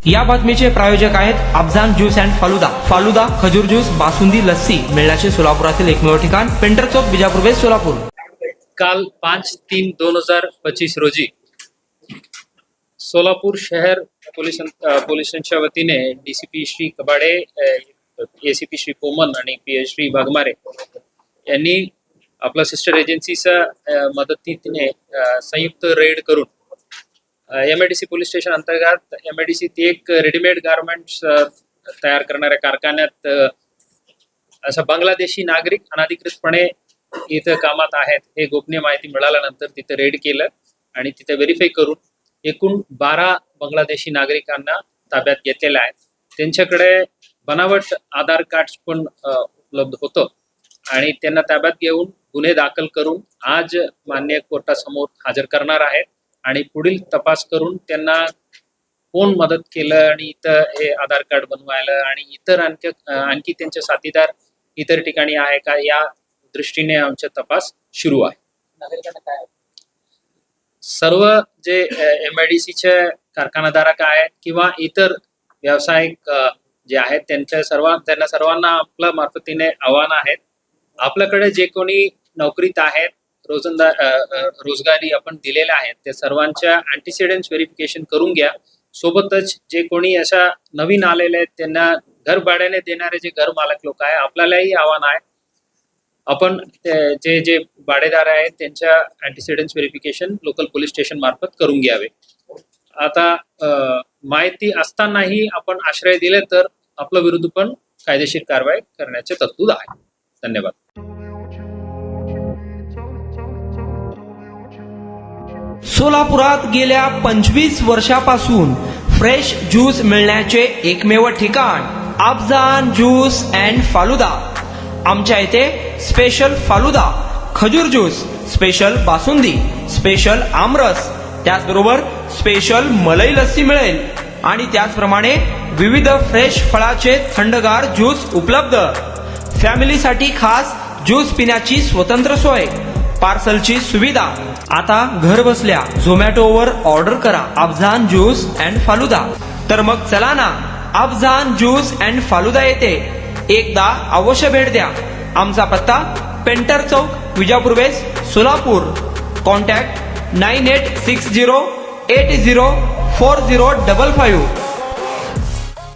या बातमीचे प्रायोजक आहेत अफजान ज्यूस अँड फालुदा. फालुदा, खजूर ज्यूस, बासुंदी, लस्सी मिळण्याचे सोलापुरातील एकमेव ठिकाण पेंटर चौक, बिजापूर वेस्ट, सोलापूर. काल 5/3/2025 रोजी सोलापूर शहर पोलिसांच्या वतीने डीसीपी श्री कबाडे, एसीपी श्री पोमन आणि पीएस श्री वाघमारे यांनी आपल्या सिस्टर एजन्सीच्या मदतीने संयुक्त रेड करून MIDC पोलीस स्टेशन अंतर्गत MIDC एक रेडीमेड गारमेंट्स तयार करणाऱ्या कारखान्यात असा बांगलादेशी नागरिक अनधिकृतपणे इथं कामात आहेत हे गोपनीय माहिती मिळाल्यानंतर तिथे रेड केलं आणि तिथे व्हेरीफाय करून एकूण 12 बांगलादेशी नागरिकांना ताब्यात घेतलेले आहेत. त्यांच्याकडे बनावट आधार कार्ड पण उपलब्ध होतं आणि त्यांना ताब्यात घेऊन गुन्हे दाखल करून आज मान्य कोर्टासमोर हजर करणार आहेत आणि पुढील तपास करून त्यांना कोण मदत केलं आणि इथं हे आधार कार्ड बनवायला आणि इतर आणखी त्यांचे साथीदार इतर ठिकाणी आहे का या दृष्टीने आमचा तपास सुरू आहे. सर्व जे MIDCचे कारखानाधारक आहेत किंवा इतर व्यावसायिक जे आहेत त्यांना सर्वांना आपल्या मार्फतीने आव्हान आहेत. आपल्याकडे जे कोणी नोकरीत आहेत, रोजगारी आपण दिलेल्या आहेत ते सर्वांच्या अँटीसिडेंट्स व्हेरिफिकेशन करून घ्या. सोबतच जे कोणी अशा नवीन आलेले आहेत त्यांना घर भाड्याने देणारे जे घर मालक लोक आहे आपल्यालाही आव्हान आहे आपण जे भाडेदार आहेत त्यांच्या अँटीसिडेंट्स व्हेरिफिकेशन लोकल पोलीस स्टेशन मार्फत करून घ्यावे. आता माहिती असतानाही आपण आश्रय दिले तर आपल्या विरुद्ध पण कायदेशीर कारवाई करण्याचे तरतूद आहे. धन्यवाद. सोलापुरात गेल्या 25 वर्षापासून फ्रेश ज्यूस मिळण्याचे एकमेव ठिकाण अफजान ज्यूस अँड फालुदा. आमच्या इथे स्पेशल फालुदा, खजूर ज्यूस, स्पेशल बासुंदी, स्पेशल आमरस, त्याचबरोबर स्पेशल मलाई लस्सी मिळेल आणि त्याचप्रमाणे विविध फ्रेश फळाचे थंडगार ज्यूस उपलब्ध. फॅमिलीसाठी खास ज्यूस पिण्याची स्वतंत्र सोय, पार्सलची सुविधा. आता घर बसल्या झोमॅटोवर ऑर्डर करा अफजान ज्यूस अँड फालुदा. तर मग चला ना अफजान ज्यूस अँड फालुदा येथे एकदा अवश्य भेट द्या. आमचा पत्ता पेंटर चौक, विजापूर वेस्ट, सोलापूर. कॉन्टॅक्ट 9860804055.